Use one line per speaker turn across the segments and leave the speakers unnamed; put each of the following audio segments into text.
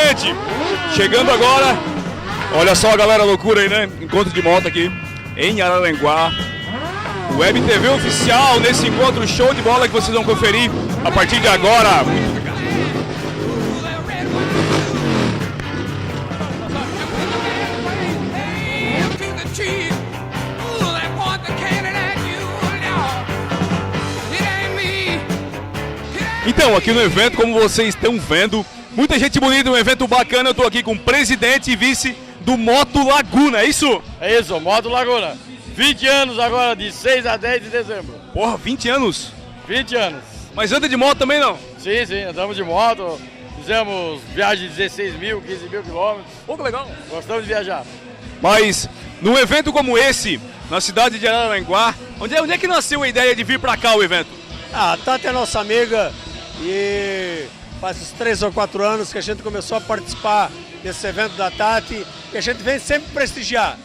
gente, chegando agora, olha só a galera loucura aí, né? Encontro de moto aqui em Araranguá. Web TV oficial nesse encontro show de bola que vocês vão conferir a partir de agora. Então, aqui no evento, como vocês estão vendo, muita gente bonita, um evento bacana. Eu tô aqui com o presidente e vice do Moto Laguna, é isso?
É isso, Moto Laguna. 20 anos agora, de 6 a 10 de dezembro.
Porra, 20 anos?
20 anos.
Mas anda de moto também não?
Sim, andamos de moto. Fizemos viagem de 16 mil, 15 mil quilômetros.
Pô, que legal.
Gostamos de viajar.
Mas, num evento como esse, na cidade de Araranguá, onde é que nasceu a ideia de vir pra cá o evento?
A Tati é nossa amiga e faz uns 3 ou 4 anos que a gente começou a participar desse evento da Tati, que a gente vem sempre prestigiar.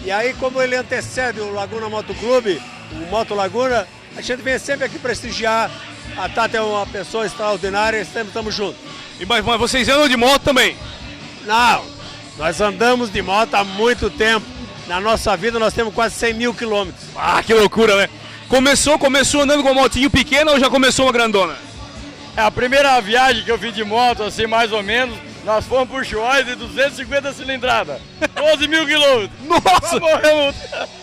E aí, como ele antecede o Laguna Moto Clube, o Moto Laguna, a gente vem sempre aqui prestigiar. A Tati é uma pessoa extraordinária e sempre estamos juntos.
Mas vocês andam de moto também?
Não, nós andamos de moto há muito tempo. Na nossa vida nós temos quase 100 mil quilômetros.
Ah, que loucura, né? Começou andando com uma motinho pequena ou já começou uma grandona?
É a primeira viagem que eu fiz de moto, assim, mais ou menos, nós fomos por Ushuaia de 250 cilindrada, 12 mil quilômetros.
Nossa!
Morremos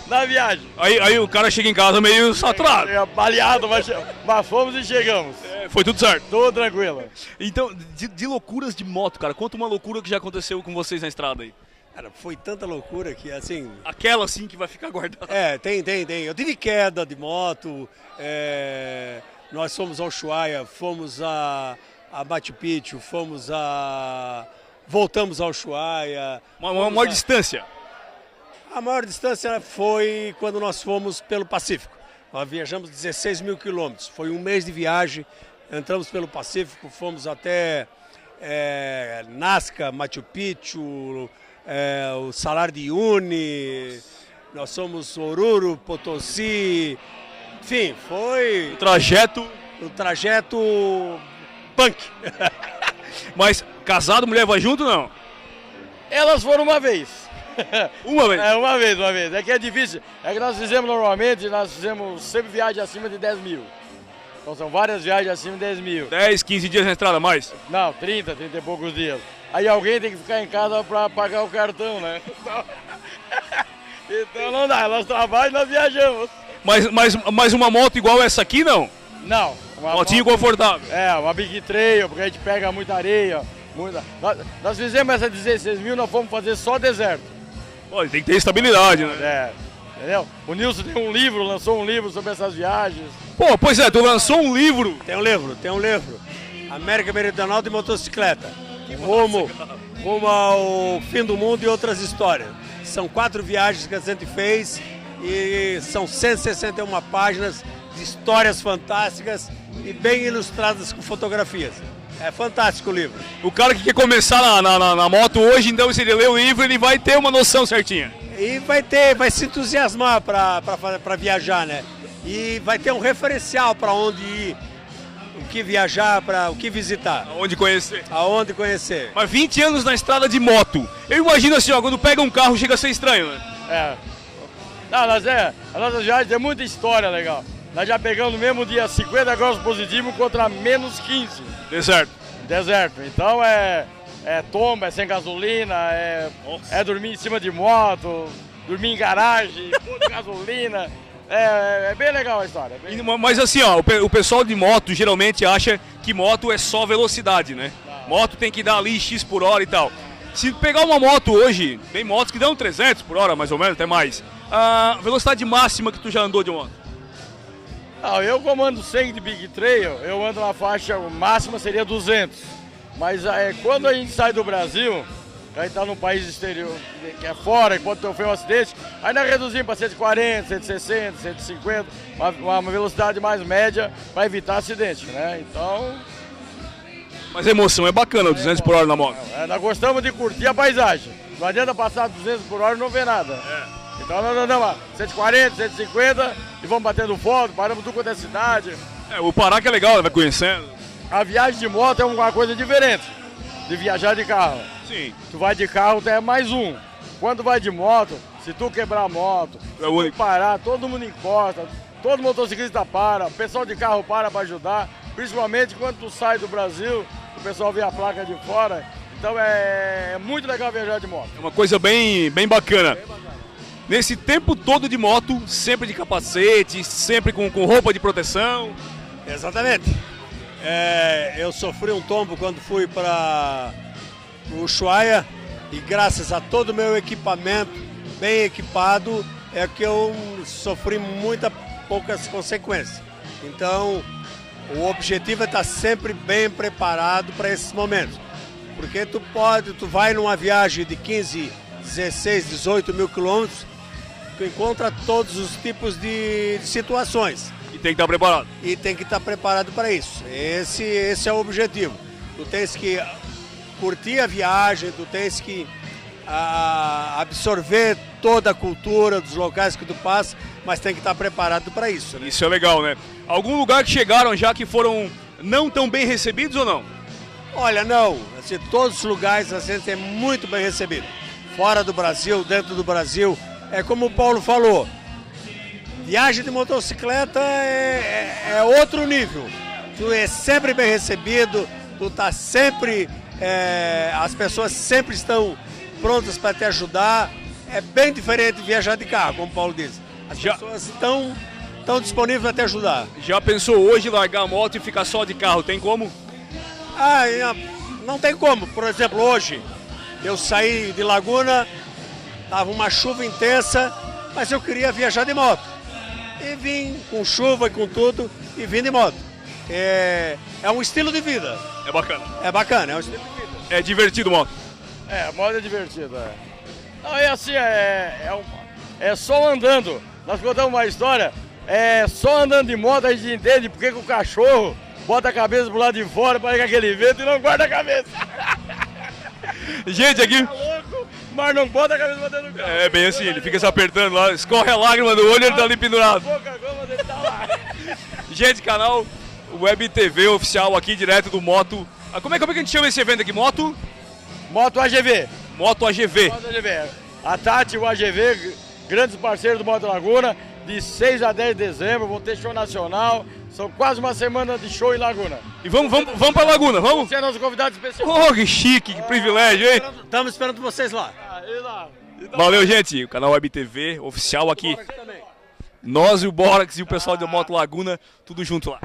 na viagem.
Aí o cara chega em casa meio saturado.
Baleado, mas fomos e chegamos.
Foi tudo certo.
Tudo tranquilo.
Então, de loucuras de moto, cara, conta uma loucura que já aconteceu com vocês na estrada aí.
Cara, foi tanta loucura que assim...
Aquela assim que vai ficar guardada.
Tem. Eu tive queda de moto, nós fomos ao Ushuaia, fomos a Machu Picchu, voltamos ao Ushuaia.
Uma maior distância?
A maior distância foi quando nós fomos pelo Pacífico. Nós viajamos 16 mil quilômetros, foi um mês de viagem, entramos pelo Pacífico, fomos até Nazca, Machu Picchu, o Salar de Uyuni, nós somos Oruro, Potosí, enfim, foi... O trajeto punk.
Mas casado, mulher vai junto ou não?
Elas foram uma vez.
Uma vez?
Uma vez. É que é difícil. É que nós fizemos normalmente, nós fizemos sempre viagem acima de 10 mil. Então são várias viagens acima de 10 mil.
10, 15 dias na estrada, mais?
Não, 30 e poucos dias. Aí alguém tem que ficar em casa para pagar o cartão, né? Então não dá, nós trabalhamos e nós viajamos.
Mas uma moto igual essa aqui, não?
Não.
Motinho confortável.
Uma Big Trail, porque a gente pega muita areia. Nós fizemos essa 16 mil, nós fomos fazer só deserto.
Olha, tem que ter estabilidade, né?
Entendeu? O Nilson lançou um livro sobre essas viagens.
Pô, pois é, tu lançou um livro.
Tem um livro. América Meridional de Motocicleta. Rumo ao fim do mundo e outras histórias. São 4 viagens que a gente fez e são 161 páginas de histórias fantásticas e bem ilustradas com fotografias. É fantástico o livro.
O cara que quer começar na moto hoje, então, se ele ler o livro, ele vai ter uma noção certinha.
E vai se entusiasmar para viajar, né? E vai ter um referencial para onde ir, o que viajar, para o que visitar. Aonde conhecer.
Mas 20 anos na estrada de moto. Eu imagino assim, ó, quando pega um carro chega a ser estranho, né?
Não, a nossa viagem tem muita história legal. Nós já pegamos no mesmo dia 50 graus positivo contra menos 15. Deserto. Então é tomba, é sem gasolina, é dormir em cima de moto, dormir em garagem, pôr de gasolina. É bem legal a história.
Mas assim, ó, o pessoal de moto geralmente acha que moto é só velocidade, né? Moto tem que dar ali X por hora e tal. Se pegar uma moto hoje, tem motos que dão 300 por hora, mais ou menos, até mais. A velocidade máxima que tu já andou de moto?
Eu comando 100 de Big Trail, eu ando na faixa máxima seria 200. Mas quando a gente sai do Brasil, a gente está num país exterior, que é fora, enquanto foi um acidente, aí nós reduzimos para 140, 160, 150, uma velocidade mais média para evitar acidente, né? Então...
Mas a emoção é bacana, 200 por hora na moto.
Nós gostamos de curtir a paisagem. Não adianta passar 200 por hora e não ver nada. Então nós andamos a 140, 150 e vamos batendo foto, paramos tudo quanto é cidade.
O Pará que é legal, vai conhecendo.
A viagem de moto é uma coisa diferente. de viajar de carro.
Sim.
Tu vai de carro, tu é mais um. Quando vai de moto, se tu quebrar a moto,
É o único.
parar, todo mundo encosta, todo motociclista para, o pessoal de carro para ajudar, principalmente quando tu sai do Brasil, o pessoal vê a placa de fora. Então é muito legal viajar de moto.
É uma coisa bem bacana. Nesse tempo todo de moto, sempre de capacete, sempre com roupa de proteção.
Exatamente. Eu sofri um tombo quando fui para o Ushuaia e graças a todo o meu equipamento bem equipado é que eu sofri poucas consequências. Então, o objetivo é estar sempre bem preparado para esses momentos. Porque tu vai numa viagem de 15, 16, 18 mil quilômetros, tu encontra todos os tipos de situações.
E tem que estar preparado.
E tem que estar preparado para isso. Esse é o objetivo. Tu tens que curtir a viagem, tu tens que absorver toda a cultura dos locais que tu passa, mas tem que estar preparado para isso, né?
Isso é legal, né? Algum lugar que chegaram já que foram não tão bem recebidos ou não?
Olha, não. Assim, todos os lugares a gente é muito bem recebido. Fora do Brasil, dentro do Brasil. É como o Paulo falou. Viagem de motocicleta é outro nível. Tu é sempre bem recebido, tu tá sempre... as pessoas sempre estão prontas para te ajudar. É bem diferente de viajar de carro, como o Paulo disse. As pessoas estão disponíveis para te ajudar.
Já pensou hoje largar a moto e ficar só de carro? Tem como?
Não tem como. Por exemplo, hoje eu saí de Laguna, estava uma chuva intensa, mas eu queria viajar de moto. E vim com chuva e com tudo, e vim de moto. É um estilo de vida.
É bacana.
É bacana, é um estilo de vida.
É divertido, moto.
A moto é divertida. Não, é assim, é só andando. Nós contamos uma história, só andando de moto a gente entende porque que o cachorro bota a cabeça pro lado de fora para aquele vento e não guarda a cabeça.
Gente, aqui...
Tá louco, mas não bota a cabeça pra dentro do carro.
É bem assim, ele fica se apertando lá, escorre a lágrima do olho e ele tá ali pendurado.
Pouca goma dele tá lá.
Gente, canal Web TV oficial aqui, direto do Moto... Como é que a gente chama esse evento aqui? Moto
AGV.
Moto AGV.
Moto AGV. A Tati e o AGV, grandes parceiros do Moto Laguna, de 6 a 10 de dezembro, vão ter show nacional. São quase uma semana de show em Laguna.
E vamos pra Laguna, vamos?
Você é nosso convidado especial.
Oh, que chique, que privilégio, hein?
Estamos esperando vocês lá.
Valeu, gente. O canal Web TV oficial aqui. Nós e o Borax e o pessoal da Moto Laguna, tudo junto lá.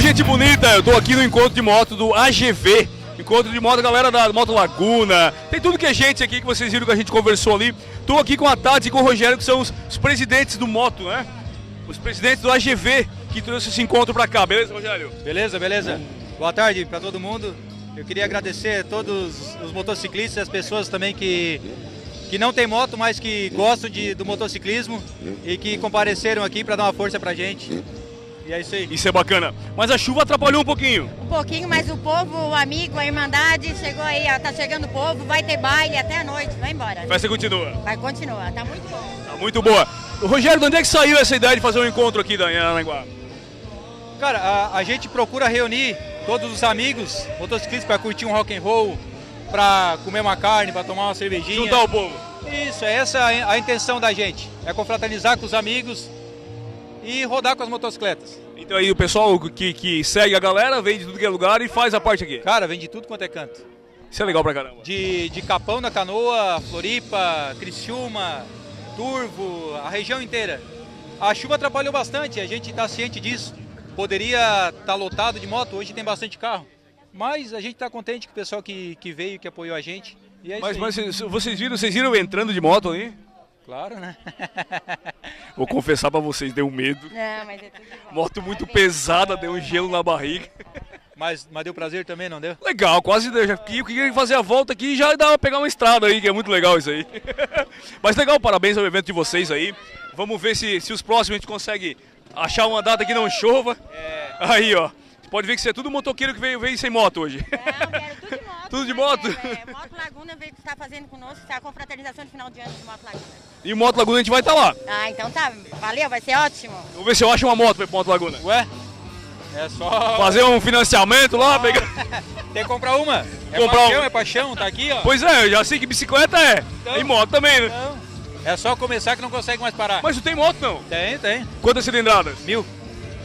Gente bonita, eu tô aqui no encontro de moto do AGV, encontro de moto, galera da Moto Laguna, tem tudo que é gente aqui que vocês viram que a gente conversou ali. Tô aqui com a Tati e com o Rogério, que são os presidentes do Moto, né? Os presidentes do AGV, que trouxe esse encontro pra cá, beleza, Rogério?
Beleza. Boa tarde pra todo mundo. Eu queria agradecer a todos os motociclistas, as pessoas também que não tem moto, mas que gostam do motociclismo e que compareceram aqui pra dar uma força pra gente. E é isso aí.
Isso é bacana. Mas a chuva atrapalhou um pouquinho.
Um pouquinho, mas o povo, o amigo, a irmandade, chegou aí, ó, tá chegando o povo, vai ter baile até a noite, vai embora.
A festa continua.
Vai continuar, tá muito bom.
Tá muito boa. Rogério, de onde é que saiu essa ideia de fazer um encontro aqui da Aranaguá?
Cara, a gente procura reunir todos os amigos motociclistas para curtir um rock and roll, para comer uma carne, para tomar uma cervejinha.
Juntar o povo.
Isso, essa é a intenção da gente. É confraternizar com os amigos e rodar com as motocicletas.
Então aí o pessoal que segue a galera, vem de tudo que é lugar e faz a parte aqui.
Cara, vem de tudo quanto é canto.
Isso é legal pra caramba.
De Capão da Canoa, Floripa, Criciúma, Turvo, a região inteira. A chuva atrapalhou bastante, a gente está ciente disso. Poderia estar lotado de moto, hoje tem bastante carro. Mas a gente está contente com o pessoal que veio, que apoiou a gente. E é
mas vocês viram eu entrando de moto ali?
Claro, né?
Vou confessar pra vocês, deu medo.
Não, mas é tudo bom.
Moto muito pesada, deu um gelo na barriga.
Mas deu prazer também, não deu?
Legal, quase deu. Eu queria fazer a volta aqui e já dá pra pegar uma estrada aí, que é muito legal isso aí. Mas legal, parabéns ao evento de vocês aí. Vamos ver se os próximos a gente consegue achar uma data que não chova. Aí, ó. Você pode ver que você é tudo motoqueiro que veio sem moto hoje.
Não, quero tudo de moto.
Tudo de
né?
moto?
Moto Laguna veio que está fazendo conosco, está com fraternização de final de ano de Moto Laguna.
E Moto Laguna a gente vai estar lá.
Ah, então tá. Valeu, vai ser ótimo.
Vamos ver se eu acho uma moto pra ir pra Moto Laguna.
Ué? É só...
Fazer um financiamento lá, pegar...
Tem que comprar uma. É
Comprar
paixão,
uma.
é paixão, tá aqui, ó.
Pois é, eu já sei que bicicleta é.
Então.
E moto também, né?
Não. É só começar que não consegue mais parar.
Mas tu tem moto não?
Tem.
Quantas cilindradas?
1000,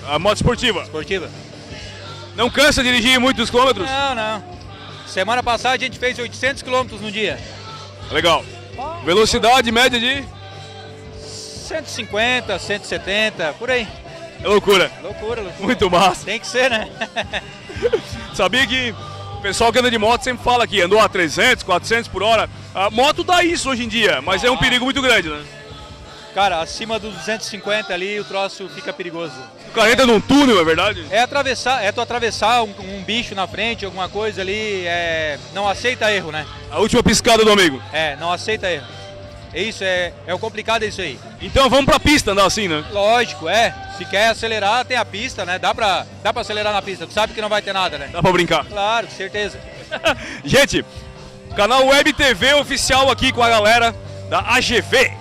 A moto esportiva.
esportiva.
Não cansa de dirigir muitos quilômetros?
Não. Semana passada a gente fez 800 km no dia.
Legal. Velocidade média de...
150, 170, por aí.
É loucura.
Loucura.
Muito massa.
Tem que ser, né?
Sabia que o pessoal que anda de moto sempre fala que andou a 300, 400 por hora. A moto dá isso hoje em dia, mas é um perigo muito grande, né?
Cara, acima dos 250 ali o troço fica perigoso.
O carro entra num túnel, é verdade?
Tu atravessar um bicho na frente, alguma coisa ali, não aceita erro, né?
A última piscada do amigo.
Não aceita erro. Isso é o complicado, é isso aí.
Então vamos pra pista andar assim, né?
Lógico, se quer acelerar, tem a pista, né? Dá pra acelerar na pista, tu sabe que não vai ter nada, né?
Dá pra brincar.
Claro, com certeza.
Gente, canal Web TV oficial aqui com a galera da AGV.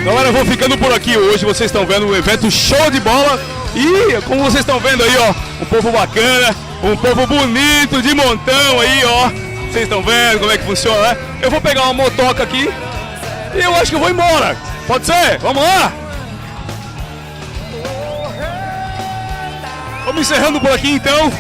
Galera, eu vou ficando por aqui hoje. Vocês estão vendo um evento show de bola. E como vocês estão vendo aí, ó, um povo bacana, um povo bonito de montão aí, ó. Vocês estão vendo como é que funciona, né? Eu vou pegar uma motoca aqui e eu acho que eu vou embora. Pode ser? Vamos lá? Vamos encerrando por aqui então.